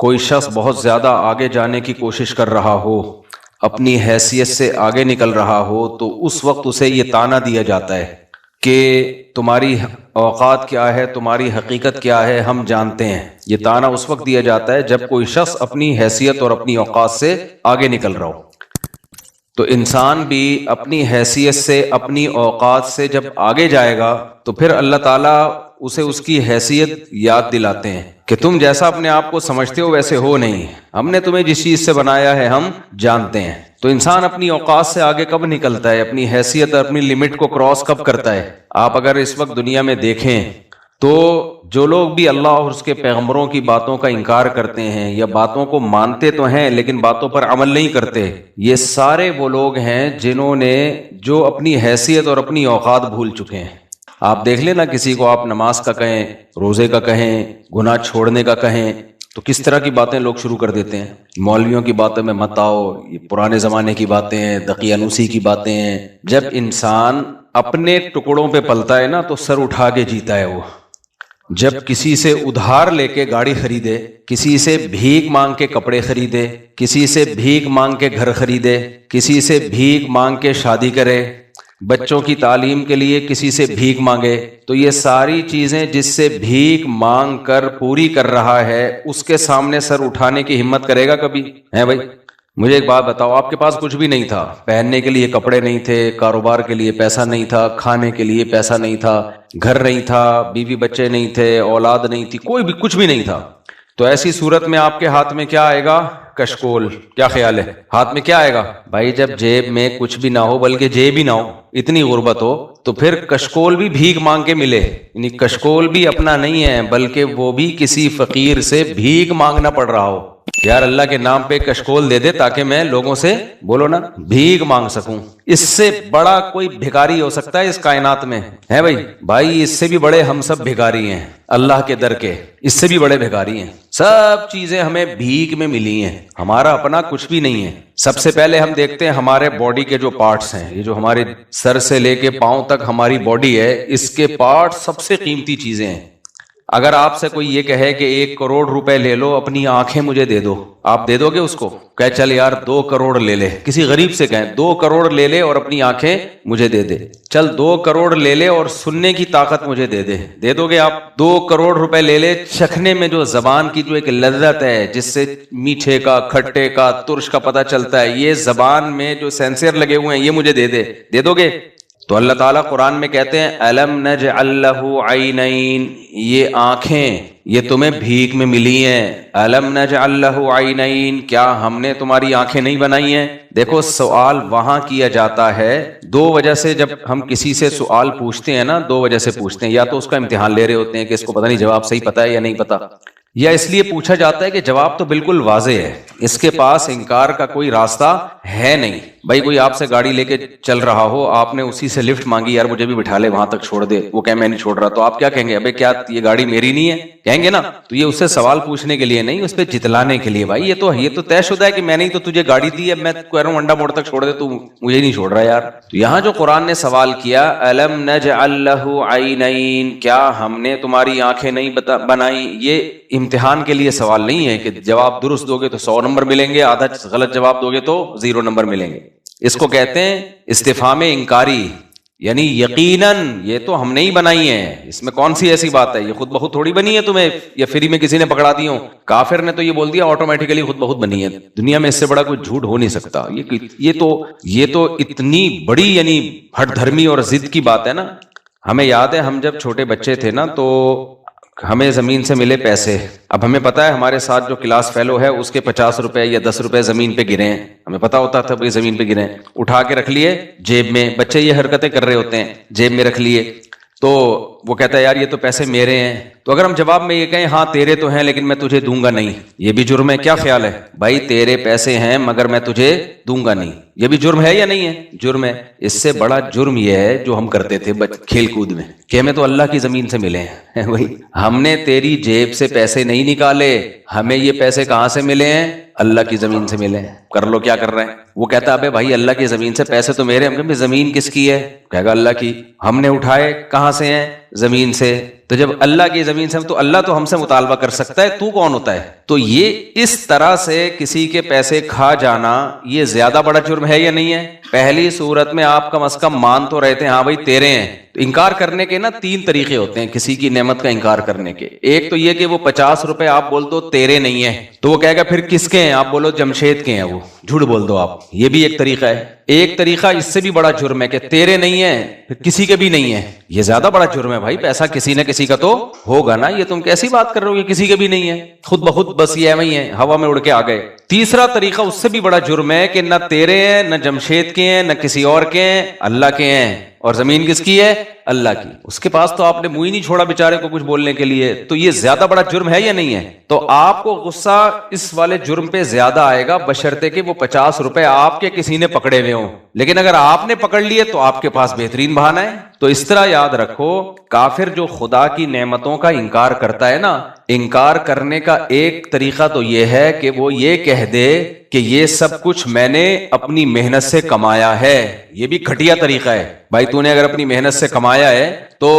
کوئی شخص بہت زیادہ آگے جانے کی کوشش کر رہا ہو، اپنی حیثیت سے آگے نکل رہا ہو، تو اس وقت اسے یہ طعنہ دیا جاتا ہے کہ تمہاری اوقات کیا ہے، تمہاری حقیقت کیا ہے، ہم جانتے ہیں۔ یہ طعنہ اس وقت دیا جاتا ہے جب کوئی شخص اپنی حیثیت اور اپنی اوقات سے آگے نکل رہا ہو۔ تو انسان بھی اپنی حیثیت سے، اپنی اوقات سے جب آگے جائے گا تو پھر اللہ تعالیٰ اسے اس کی حیثیت یاد دلاتے ہیں کہ تم جیسا اپنے آپ کو سمجھتے ہو ویسے ہو نہیں، ہم نے تمہیں جس چیز سے بنایا ہے ہم جانتے ہیں۔ تو انسان اپنی اوقات سے آگے کب نکلتا ہے، اپنی حیثیت اور اپنی لمٹ کو کراس کب کرتا ہے؟ آپ اگر اس وقت دنیا میں دیکھیں تو جو لوگ بھی اللہ اور اس کے پیغمبروں کی باتوں کا انکار کرتے ہیں یا باتوں کو مانتے تو ہیں لیکن باتوں پر عمل نہیں کرتے، یہ سارے وہ لوگ ہیں جنہوں نے جو اپنی حیثیت اور اپنی اوقات بھول چکے ہیں۔ آپ دیکھ لیں نا، کسی کو آپ نماز کا کہیں، روزے کا کہیں، گناہ چھوڑنے کا کہیں تو کس طرح کی باتیں لوگ شروع کر دیتے ہیں۔ مولویوں کی باتوں میں مت آؤ، یہ پرانے زمانے کی باتیں ہیں، دقیانوسی کی باتیں ہیں۔ جب انسان اپنے ٹکڑوں پہ پلتا ہے نا تو سر اٹھا کے جیتا ہے وہ۔ جب کسی سے ادھار لے کے گاڑی خریدے، کسی سے بھیک مانگ کے کپڑے خریدے، کسی سے بھیک مانگ کے گھر خریدے، کسی سے بھیک مانگ کے شادی کرے، بچوں کی تعلیم کے لیے کسی سے بھیک مانگے، تو یہ ساری چیزیں جس سے بھیک مانگ کر پوری کر رہا ہے اس کے سامنے سر اٹھانے کی ہمت کرے گا کبھی؟ ہے بھائی؟ مجھے ایک بات بتاؤ، آپ کے پاس کچھ بھی نہیں تھا، پہننے کے لیے کپڑے نہیں تھے، کاروبار کے لیے پیسہ نہیں تھا، کھانے کے لیے پیسہ نہیں تھا، گھر نہیں تھا، بیوی بچے نہیں تھے، اولاد نہیں تھی، کوئی بھی کچھ بھی نہیں تھا، تو ایسی صورت میں آپ کے ہاتھ میں کیا آئے گا؟ کشکول۔ کیا خیال ہے؟ ہاتھ میں کیا آئے گا؟ بھائی جب جیب میں کچھ بھی نہ ہو، بلکہ جیب ہی نہ ہو، اتنی غربت ہو، تو پھر کشکول بھی بھیک مانگ کے ملے، یعنی کشکول بھی اپنا نہیں ہے بلکہ وہ بھی کسی فقیر سے بھیک مانگنا پڑ رہا ہو۔ یار اللہ کے نام پہ کشکول دے دے تاکہ میں لوگوں سے بولو نا بھیک مانگ سکوں۔ اس سے بڑا کوئی بھکاری ہو سکتا ہے اس کائنات میں؟ ہے بھائی اس سے بھی بڑے ہم سب بھکاری ہیں اللہ کے در کے، اس سے بھی بڑے بھکاری ہیں۔ سب چیزیں ہمیں بھیک میں ملی ہیں، ہمارا اپنا کچھ بھی نہیں ہے۔ سب سے پہلے ہم دیکھتے ہیں ہمارے باڈی کے جو پارٹس ہیں، یہ جو ہمارے سر سے لے کے پاؤں تک ہماری باڈی ہے، اس کے پارٹس سب سے قیمتی چیزیں ہیں۔ اگر آپ سے کوئی یہ کہے کہ 1 کروڑ روپے لے لو، اپنی آنکھیں مجھے دے دو، آپ دے دو گے اس کو؟ کہ چل یار 2 کروڑ لے لے، کسی غریب سے کہیں 2 کروڑ لے لے اور اپنی آنکھیں مجھے دے دے، چل 2 کروڑ لے لے اور سننے کی طاقت مجھے دے دے، دے دو گے آپ؟ 2 کروڑ روپے لے لے، چکھنے میں جو زبان کی جو ایک لذت ہے، جس سے میٹھے کا، کھٹے کا، ترش کا پتہ چلتا ہے، یہ زبان میں جو سینسر لگے ہوئے ہیں یہ مجھے دے دے، دے دو گے؟ تو اللہ تعالیٰ قرآن میں کہتے ہیں الم نجعل لہ عینین، یہ آنکھیں یہ تمہیں بھیک میں ملی ہیں۔ الم نجعل لہ عینین، کیا ہم نے تمہاری آنکھیں نہیں بنائی ہیں؟ دیکھو سوال وہاں کیا جاتا ہے 2 وجہ سے۔ جب ہم کسی سے سوال پوچھتے ہیں نا 2 وجہ سے پوچھتے ہیں، یا تو اس کا امتحان لے رہے ہوتے ہیں کہ اس کو پتہ نہیں جواب صحیح پتہ ہے یا نہیں پتہ، یا اس لیے پوچھا جاتا ہے کہ جواب تو بالکل واضح ہے، اس کے پاس انکار کا کوئی راستہ ہے نہیں۔ بھائی کوئی آپ سے گاڑی لے کے چل رہا ہو، آپ نے اسی سے لفٹ مانگی، یار مجھے بھی بٹھا لے وہاں تک چھوڑ دے، وہ کہے میں نہیں چھوڑ رہا، تو آپ کیا کہیں گے؟ ابے کیا یہ گاڑی میری نہیں ہے؟ کہیں گے نا۔ تو یہ اس سے سوال پوچھنے کے لیے نہیں، اس پہ جتلانے کے لیے، بھائی یہ تو طے شدہ ہے کہ میں نے تو تجھے گاڑی دی ہے، میں کہہ رہا ہوں انڈا موڑ تک چھوڑ دے، تو مجھے نہیں چھوڑ رہا یار۔ تو یہاں جو قرآن نے سوال کیا الم نجعل لہ عینین، کیا ہم نے تمہاری آنکھیں نہیں بنائی، یہ امتحان کے لیے سوال نہیں ہے کہ جواب درست دو گے تو 100 نمبر ملیں گے، آدھا غلط جواب دو گے تو 0 نمبر ملیں گے۔ اس کو کہتے ہیں استفہام انکاری، یعنی یقیناً یہ تو ہم نے ہی بنائی ہیں، اس میں کون سی ایسی بات ہے، یہ خود بخود تھوڑی بنی ہے تمہیں، یا فری میں کسی نے پکڑا دی ہو۔ کافر نے تو یہ بول دیا آٹومیٹیکلی خود بخود بنی ہے، دنیا میں اس سے بڑا کوئی جھوٹ ہو نہیں سکتا۔ یہ تو اتنی بڑی یعنی ہٹ دھرمی اور ضد کی بات ہے نا۔ ہمیں یاد ہے ہم جب چھوٹے بچے تھے نا تو ہمیں زمین سے ملے پیسے، اب ہمیں پتا ہے ہمارے ساتھ جو کلاس فیلو ہے اس کے 50 روپے یا 10 روپے زمین پہ گرے ہیں، ہمیں پتا ہوتا تھا کہ زمین پہ گرے ہیں، اٹھا کے رکھ لیے جیب میں۔ بچے یہ حرکتیں کر رہے ہوتے ہیں، جیب میں رکھ لیے، تو وہ کہتا ہے یار یہ تو پیسے میرے ہیں، تو اگر ہم جواب میں یہ کہیں ہاں تیرے تو ہیں لیکن میں تجھے دوں گا نہیں، یہ بھی جرم ہے۔ کیا خیال ہے بھائی؟ تیرے پیسے ہیں مگر میں تجھے دوں گا نہیں، یہ بھی جرم ہے یا نہیں ہے؟ جرم ہے۔ اس سے بڑا جرم یہ ہے جو ہم کرتے تھے کھیل کود میں کہ ہمیں تو اللہ کی زمین سے ملے ہیں، وہی ہم نے تیری جیب سے پیسے نہیں نکالے، ہمیں یہ پیسے کہاں سے ملے ہیں؟ اللہ کی زمین سے ملے ہیں، کر لو کیا کر رہے ہیں۔ وہ کہتا ہے بھائی اللہ کی زمین سے پیسے تو میرے، ہم کہتے زمین کس کی ہے؟ کہے گا اللہ کی۔ ہم نے اٹھائے کہاں سے ہیں؟ زمین سے۔ تو جب اللہ کی زمین سے تو اللہ تو ہم سے مطالبہ کر سکتا ہے، تو کون ہوتا ہے؟ تو یہ اس طرح سے کسی کے پیسے کھا جانا یہ زیادہ بڑا جرم ہے یا نہیں ہے؟ پہلی صورت میں آپ کم از کم مان تو رہتے ہیں ہاں بھائی تیرے ہیں. تو انکار کرنے کے نا 3 طریقے ہوتے ہیں کسی کی نعمت کا انکار کرنے کے. ایک تو یہ کہ وہ 50 روپے آپ بول دو تیرے نہیں ہیں، تو وہ کہے گا پھر کس کے ہیں؟ آپ بولو جمشید کے ہیں، وہ جھوٹ بول دو آپ. یہ بھی ایک طریقہ ہے. ایک طریقہ اس سے بھی بڑا جرم ہے کہ تیرے نہیں ہیں پھر کسی کے بھی نہیں ہیں. یہ زیادہ بڑا جرم ہے بھائی، پیسہ کسی نہ کسی کا تو ہوگا نا. یہ تم کیسی بات کر رہے ہو کہ کسی کے بھی نہیں ہے، خود بخود بس یہ ایویں ہی ہے، ہوا میں اڑ کے آ گئے. تیسرا طریقہ اس سے بھی بڑا جرم ہے کہ نہ تیرے ہیں، نہ جمشید کے ہیں، نہ کسی اور کے ہیں، اللہ کے ہیں. اور زمین کس کی ہے؟ اللہ کی. اس کے پاس تو آپ نے منہ ہی نہیں چھوڑا بیچارے کو کچھ بولنے کے لیے. تو یہ زیادہ بڑا جرم ہے یا نہیں ہے؟ تو آپ کو غصہ اس والے جرم پہ زیادہ آئے گا بشرطے کہ وہ 50 روپے آپ کے کسی نے پکڑے ہوئے ہوں. لیکن اگر آپ نے پکڑ لیے تو آپ کے پاس بہترین بہانہ ہے. تو اس طرح یاد رکھو، کافر جو خدا کی نعمتوں کا انکار کرتا ہے نا، انکار کرنے کا ایک طریقہ تو یہ ہے کہ وہ یہ کہہ دے کہ یہ سب کچھ میں نے اپنی محنت سے کمایا ہے. یہ بھی گھٹیا طریقہ ہے. بھائی تو نے اگر اپنی محنت سے کمایا ہے تو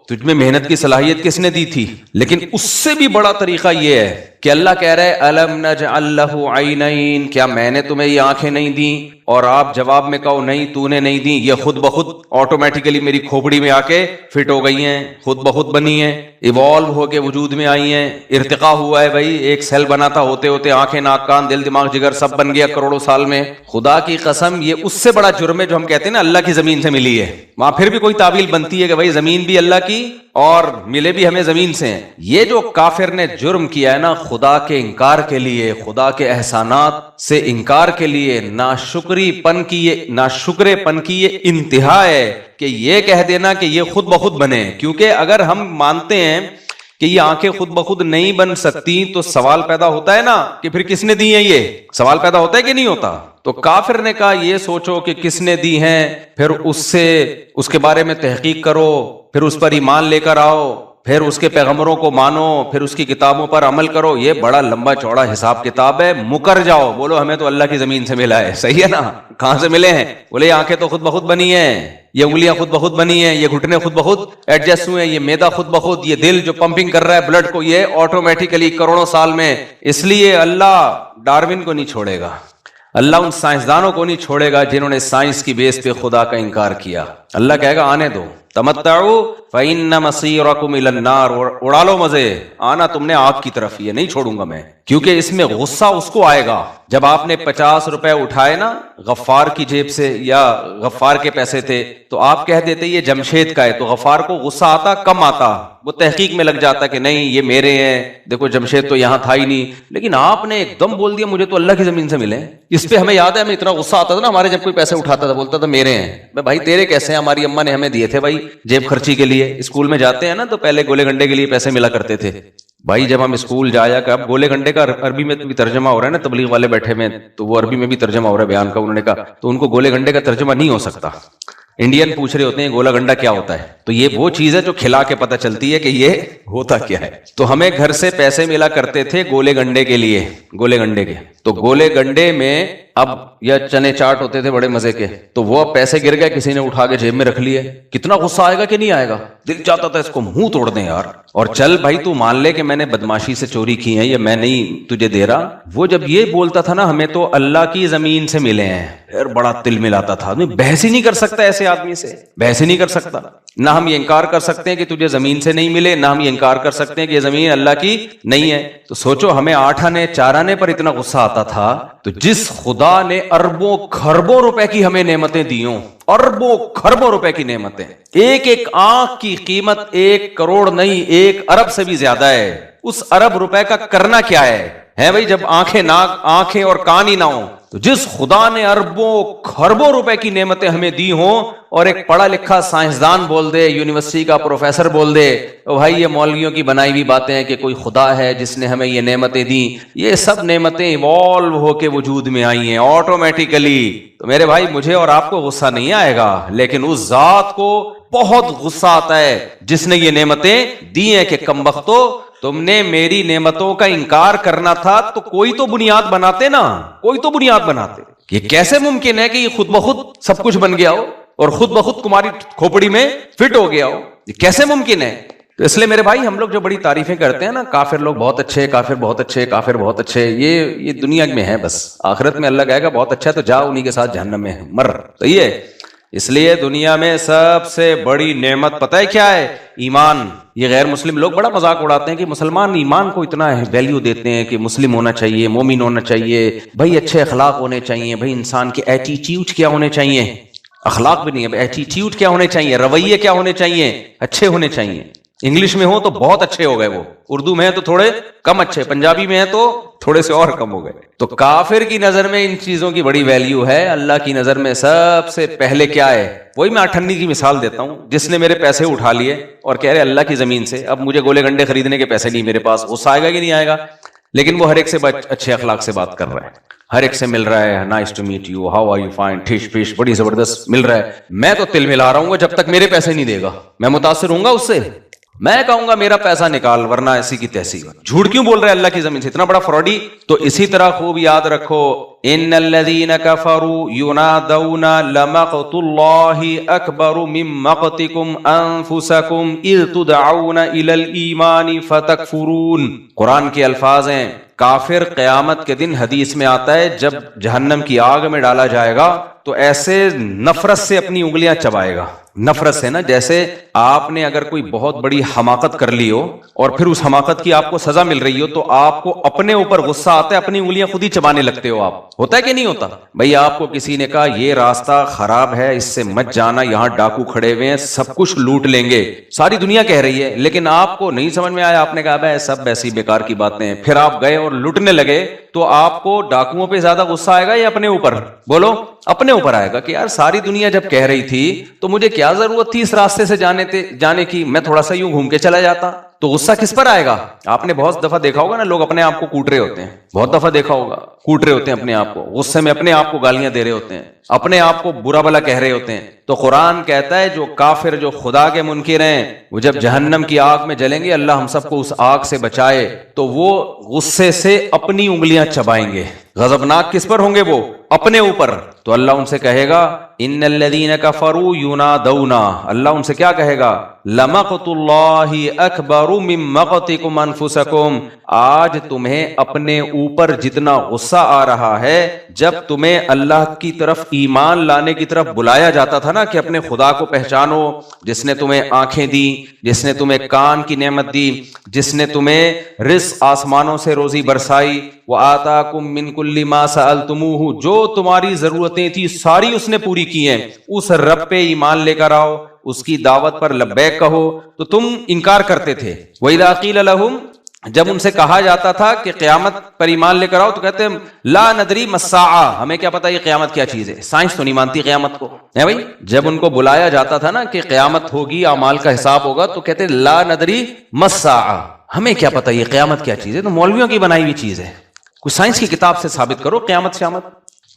تجھ میں محنت کی صلاحیت کس نے دی تھی؟ لیکن اس سے بھی بڑا طریقہ یہ ہے کہ اللہ کہہ رہے الم نجعل لہ عینین، کیا میں نے تمہیں یہ آنکھیں نہیں دی؟ اور آپ جواب میں کہو نہیں تو نے نہیں دی، یہ خود بخود آٹومیٹیکلی میری کھوپڑی میں آ کے فٹ ہو گئی ہیں، خود بخود بنی ہیں، ایوالو ہو کے وجود میں آئی ہیں، ارتقا ہوا ہے. بھائی ایک سیل بنا تھا، ہوتے ہوتے آنکھیں، ناک، کان، دل، دماغ، جگر سب بن گیا کروڑوں سال میں. خدا کی قسم یہ اس سے بڑا جرم ہے جو ہم کہتے ہیں نا اللہ کی زمین سے ملی ہے. وہاں پھر بھی کوئی تعویل بنتی ہے کہ بھائی زمین بھی اللہ کی اور ملے بھی ہمیں زمین سے ہیں. یہ جو کافر نے جرم کیا ہے نا خدا کے انکار کے لیے، خدا کے احسانات سے انکار کے لیے، ناشکری پن کی یہ انتہا ہے کہ یہ کہہ دینا کہ یہ خود بخود بنے. کیونکہ اگر ہم مانتے ہیں کہ یہ آنکھیں خود بخود نہیں بن سکتی تو سوال پیدا ہوتا ہے نا کہ پھر کس نے دی ہیں؟ یہ سوال پیدا ہوتا ہے کہ نہیں ہوتا؟ تو کافر نے کہا یہ سوچو کہ کس نے دی ہیں، پھر اس کے بارے میں تحقیق کرو، پھر اس پر ایمان لے کر آؤ، پھر اس کے پیغمبروں کو مانو، پھر اس کی کتابوں پر عمل کرو. یہ بڑا لمبا چوڑا حساب کتاب ہے. مکر جاؤ، بولو ہمیں تو اللہ کی زمین سے ملا ہے. صحیح ہے نا؟ کہاں سے ملے ہیں؟ بولے یہ آنکھیں تو خود بخود بنی ہیں، یہ انگلیاں خود بخود بنی ہیں، یہ گھٹنے خود بخود ایڈجسٹ ہوئے ہیں، یہ معدہ خود بخود، یہ دل جو پمپنگ کر رہا ہے بلڈ کو، یہ آٹومیٹیکلی کروڑوں سال میں. اس لیے اللہ ڈارون کو نہیں چھوڑے گا، اللہ ان سائنسدانوں کو نہیں چھوڑے گا جنہوں نے سائنس کی بیس پہ خدا کا انکار کیا. اللہ کہے گا آنے دو، تمتعوا فإن مصيركم إلى النار، اڑا لو مزے، آنا تم نے آگ کی طرف ہی ہے، نہیں چھوڑوں گا میں. کیونکہ اس میں غصہ اس کو آئے گا جب آپ نے 50 روپے اٹھائے نا غفار کی جیب سے، یا غفار کے پیسے تھے، تو آپ کہہ دیتے یہ جمشید کا ہے، تو غفار کو غصہ آتا، کم آتا، وہ تحقیق میں لگ جاتا کہ نہیں یہ میرے ہیں، دیکھو جمشید تو یہاں تھا ہی نہیں. لیکن آپ نے ایک دم بول دیا مجھے تو اللہ کی زمین سے ملے. اس پہ ہمیں یاد ہے ہمیں اتنا غصہ آتا تھا نا ہمارے جب کوئی پیسے اٹھاتا تھا، بولتا تھا میرے ہیں. بھائی تیرے کیسے ہیں؟ ہماری اماں نے ہمیں دیے تھے بھائی جیب خرچی کے لیے. اسکول میں جاتے ہیں نا تو پہلے گولے گنڈے کے لیے پیسے ملا کرتے تھے. بھائی جب ہم اسکول جایا کہ اب گولے گنڈے کا عربی میں بھی ترجمہ ہو رہا ہے نا، تبلیغ والے بیٹھے میں تو وہ عربی میں بھی ترجمہ ہو رہا ہے بیان کا، انہوں نے کہا تو ان کو گولے گنڈے کا ترجمہ نہیں ہو سکتا. انڈین پوچھ رہے ہوتے ہیں گولا گنڈا کیا ہوتا ہے، تو یہ وہ چیز ہے جو کھلا کے پتہ چلتی ہے کہ یہ ہوتا کیا ہے. تو ہمیں گھر سے پیسے ملا کرتے تھے گولے گنڈے کے لیے، گولے گنڈے کے. تو گولے گنڈے میں اب یا چنے چاٹ ہوتے تھے بڑے مزے کے، تو وہ پیسے گر گئے، کسی نے اٹھا کے جیب میں رکھ لیے. کتنا غصہ آئے گا کہ نہیں آئے گا؟ دل چاہتا تھا اس کو منہ توڑ دیں یار. اور چل بھائی تو مان لے کہ میں نے بدماشی سے چوری کی ہے، یا میں نہیں تجھے دے رہا. وہ جب یہ بولتا تھا نا ہمیں تو اللہ کی زمین سے ملے ہیں، پھر بڑا تل ملاتا تھا. بحث ہی نہیں کر سکتا ایسے آدمی سے، بحث ہی نہیں کر سکتا. نہ ہم یہ انکار کر سکتے ہیں کہ تجھے زمین سے نہیں ملے، نہ ہم یہ انکار کر سکتے ہیں کہ یہ زمین اللہ کی نہیں ہے. تو سوچو ہمیں 8 آنے 4 آنے پر اتنا غصہ آتا تھا، تو جس خدا نے اربوں خربوں روپے کی ہمیں نعمتیں دی ہوں، اربوں خربوں روپے کی نعمتیں، ایک ایک آنکھ کی قیمت 1 کروڑ نہیں 1 ارب سے بھی زیادہ ہے. اس ارب روپے کا کرنا کیا ہے بھائی؟ جب آنکھیں اور کان ہی نہ ہوں. تو جس خدا نے اربوں خربوں روپے کی نعمتیں ہمیں دی ہوں، اور ایک پڑھا لکھا سائنسدان بول دے، یونیورسٹی کا پروفیسر بول دے تو بھائی یہ مولویوں کی بنائی ہوئی باتیں ہیں کہ کوئی خدا ہے جس نے ہمیں یہ نعمتیں دی. یہ سب نعمتیں ایوالو ہو کے وجود میں آئی ہیں آٹومیٹیکلی. تو میرے بھائی مجھے اور آپ کو غصہ نہیں آئے گا، لیکن اس ذات کو بہت غصہ آتا ہے جس نے یہ نعمتیں دی ہیں کہ کمبختو تم نے میری نعمتوں کا انکار کرنا تھا تو کوئی تو بنیاد بناتے نا، کوئی تو بنیاد بناتے. یہ کیسے ممکن ہے کہ یہ خود بخود سب کچھ بن گیا ہو اور خود بخود تمہاری کھوپڑی میں فٹ ہو گیا ہو؟ یہ کیسے ممکن ہے؟ تو اس لیے میرے بھائی ہم لوگ جو بڑی تعریفیں کرتے ہیں نا، کافر لوگ بہت اچھے، کافر بہت اچھے، کافر بہت اچھے، یہ دنیا میں ہے بس، آخرت میں اللہ کہے گا بہت اچھا ہے تو جا انہی کے ساتھ جہنم میں مر. تو یہ اس لیے دنیا میں سب سے بڑی نعمت پتہ ہے کیا ہے؟ ایمان. یہ غیر مسلم لوگ بڑا مذاق اڑاتے ہیں کہ مسلمان ایمان کو اتنا ویلیو دیتے ہیں کہ مسلم ہونا چاہیے، مومن ہونا چاہیے، بھائی اچھے اخلاق ہونے چاہیے، بھائی انسان کے ایٹیٹیوڈ کیا ہونے چاہیے، اخلاق بھی نہیں ہے، ایٹیٹیوڈ کیا ہونے چاہیے، رویے کیا ہونے چاہیے، اچھے ہونے چاہیے. انگلش میں ہو تو بہت اچھے ہو گئے وہ، اردو میں ہے تو تھوڑے کم اچھے، پنجابی میں ہے تو تھوڑے سے اور کم ہو گئے. تو کافر کی نظر میں ان چیزوں کی بڑی ویلیو ہے، اللہ کی نظر میں سب سے پہلے کیا ہے؟ وہی میں اٹھنی کی مثال دیتا ہوں، جس نے میرے پیسے اٹھا لیے اور کہہ رہے اللہ کی زمین سے اب مجھے گولے گنڈے خریدنے کے پیسے نہیں میرے پاس، غصہ آئے گا کہ نہیں آئے گا؟ لیکن وہ ہر ایک سے اچھے اخلاق سے بات کر رہا ہے، ہر ایک سے مل رہا ہے، nice to meet you, how are you, fine, ٹھیش پیش، بڑی زبردست مل رہا ہے. میں تو تل ملا رہا ہوں گا جب تک میرے پیسے نہیں دے گا، میں متاثر ہوں گا اس سے، میں کہوں گا میرا پیسہ نکال ورنہ ایسی کی تیسی. جھوٹ کیوں بول رہے ہیں اللہ کی زمین سے، اتنا بڑا فراڈی. تو اسی طرح خوب یاد رکھو، ان الذین کفروا ینادون لمقت اللہ اکبر من مقتکم انفسکم اذ تدعون الی الایمان فتکفرون. قرآن کے الفاظ ہیں. کافر قیامت کے دن حدیث میں آتا ہے جب جہنم کی آگ میں ڈالا جائے گا تو ایسے نفرت سے اپنی انگلیاں چبائے گا. نفرت سے نا، جیسے آپ نے اگر کوئی بہت بڑی حماقت کر لی ہو اور پھر اس حماقت کی آپ کو سزا مل رہی ہو تو آپ کو اپنے اوپر غصہ آتا ہے، اپنی انگلیاں خود ہی چبانے لگتے ہو آپ. ہوتا ہے کہ نہیں ہوتا؟ بھئی آپ کو کسی نے کہا یہ راستہ خراب ہے، اس سے مت جانا، یہاں ڈاکو کھڑے ہوئے ہیں، سب کچھ لوٹ لیں گے، ساری دنیا کہہ رہی ہے، لیکن آپ کو نہیں سمجھ میں آیا، آپ نے کہا بھائی سب ایسی بیکار کی باتیں ہیں، پھر آپ گئے اور لوٹنے لگے، تو آپ کو ڈاکوؤں پہ زیادہ غصہ آئے گا یا اپنے اوپر؟ بولو. اپنے اوپر آئے گا کہ یار ساری دنیا جب کہہ رہی تھی تو مجھے کیا ضرورت تھی اس راستے سے جانے کی، میں تھوڑا سا یوں گھوم کے چلا جاتا. تو غصہ کس پر آئے گا؟ آپ نے بہت دفعہ دیکھا ہوگا نا، لوگ اپنے آپ کو کوٹ رہے ہوتے ہیں، بہت دفعہ دیکھا ہوگا کوٹ رہے ہوتے ہیں اپنے آپ کو، غصے میں اپنے آپ کو گالیاں دے رہے ہوتے ہیں، اپنے آپ کو برا بلا کہہ رہے ہوتے ہیں. تو قرآن کہتا ہے جو کافر، جو خدا کے منکر ہیں، وہ جب جہنم کی آگ میں جلیں گے، اللہ ہم سب کو اس آگ سے بچائے، تو وہ غصے سے اپنی انگلیاں چبائیں گے. غضبناک کس پر ہوں گے؟ وہ اپنے اوپر. تو اللہ ان سے کہے گا ان الذین کفروا ینادون، اللہ ان سے کیا کہے گا؟ لمقت اللہ اکبر من مقتکم انفسکم. آج تمہیں اپنے اوپر جتنا غصہ آ رہا ہے، جب تمہیں اللہ کی طرف ایمان لانے کی طرف بلایا جاتا تھا نا کہ اپنے خدا کو پہچانو، جس نے تمہیں آنکھیں دی، جس نے تمہیں کان کی نعمت دی، جس نے تمہیں رزق آسمانوں سے روزی برسائی، وآتاکم من کل ما سألتموہ، جو تمہاری ضرورتیں تھی ساری اس نے پوری کی ہیں، اس رب پہ ایمان لے کر آؤ، اس کی دعوت پر لبیک کہو، تو تم انکار کرتے تھے. وَإِذَا قِيلَ لَهُمْ، جب ان سے کہا جاتا تھا کہ قیامت پر ایمان لے کر آؤ، تو کہتے ہیں لا ندری ما الساعہ، ہمیں کیا پتا یہ قیامت کیا چیز ہے، سائنس تو نہیں مانتی قیامت کو ہے بھائی. جب ان کو بلایا جاتا تھا نا کہ قیامت ہوگی، اعمال کا حساب ہوگا، تو کہتے ہیں لا ندری ما الساعہ، ہمیں کیا پتا یہ قیامت کیا چیز ہے، تو مولویوں کی بنائی ہوئی چیز ہے، کوئی سائنس کی کتاب سے ثابت کرو قیامت شامت.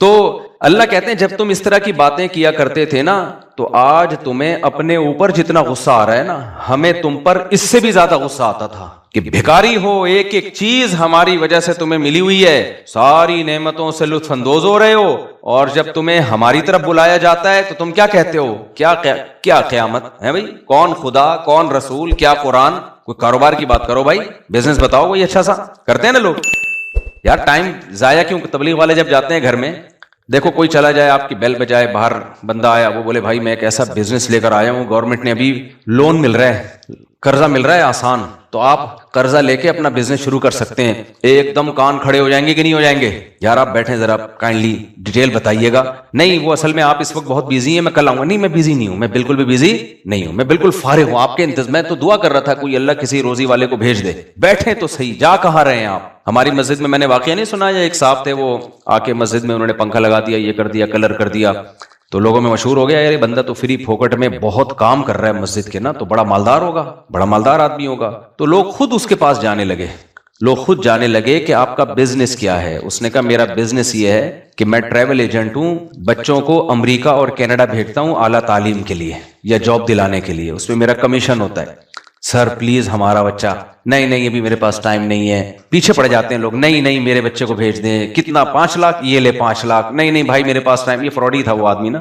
تو اللہ کہتے ہیں جب تم اس طرح کی باتیں کیا کرتے تھے نا، تو آج تمہیں اپنے اوپر جتنا غصہ آ رہا ہے نا، ہمیں تم پر اس سے بھی زیادہ غصہ آتا تھا کہ بھکاری ہو، ایک ایک چیز ہماری وجہ سے تمہیں ملی ہوئی ہے، ساری نعمتوں سے لطف اندوز ہو رہے ہو، اور جب تمہیں ہماری طرف بلایا جاتا ہے تو تم کیا کہتے ہو؟ کیا قیامت ہے بھائی، کون خدا، کون رسول، کیا قرآن، کوئی کاروبار کی بات کرو بھائی، بزنس بتاؤ کوئی اچھا سا. کرتے ہیں نا لوگ. یار ٹائم ضائع کیوں؟ تبلیغ والے جب جاتے ہیں گھر میں، دیکھو کوئی چلا جائے، آپ کی بیل بجائے، باہر بندہ آیا، وہ بولے بھائی میں ایک ایسا بزنس لے کر آیا ہوں، گورنمنٹ نے ابھی لون مل رہا ہے، قرضہ مل رہا ہے آسان، تو آپ قرضہ لے کے اپنا بزنس شروع کر سکتے ہیں. ایک دم کان کھڑے ہو جائیں گے کہ نہیں ہو جائیں گے؟ یار آپ بیٹھیں ذرا، کائنڈلی ڈیٹیل بتائیے گا. نہیں وہ اصل میں آپ اس وقت بہت بیزی ہیں، میں کل آؤں گا. نہیں میں بیزی نہیں ہوں، میں بالکل بھی بیزی نہیں ہوں، میں بالکل فارغ ہوں، آپ کے انتظار میں تو دعا کر رہا تھا کوئی اللہ کسی روزی والے کو بھیج دے. بیٹھیں تو صحیح، جا کہاں رہے ہیں آپ؟ ہماری مسجد میں نے واقعہ نہیں سنا، ایک صاحب تھے، وہ آ کے مسجد میں انہوں نے پنکھا لگا دیا، یہ کر دیا، کلر کر دیا، تو لوگوں میں مشہور ہو گیا یار یہ بندہ تو فری پھوکٹ میں بہت کام کر رہا ہے مسجد کے نا، تو بڑا مالدار ہوگا، بڑا مالدار آدمی ہوگا. تو لوگ خود اس کے پاس جانے لگے کہ آپ کا بزنس کیا ہے. اس نے کہا میرا بزنس یہ ہے کہ میں ٹریول ایجنٹ ہوں، بچوں کو امریکہ اور کینیڈا بھیجتا ہوں اعلیٰ تعلیم کے لیے یا جاب دلانے کے لیے، اس میں میرا کمیشن ہوتا ہے. سر پلیز ہمارا بچہ، نہیں ابھی میرے پاس ٹائم نہیں ہے. پیچھے پڑ جاتے ہیں لوگ، نہیں میرے بچے کو بھیج دیں. کتنا؟ 5 لاکھ، یہ لے 5 لاکھ. نہیں بھائی میرے پاس ٹائم. یہ فراڈی تھا وہ آدمی نا،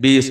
20।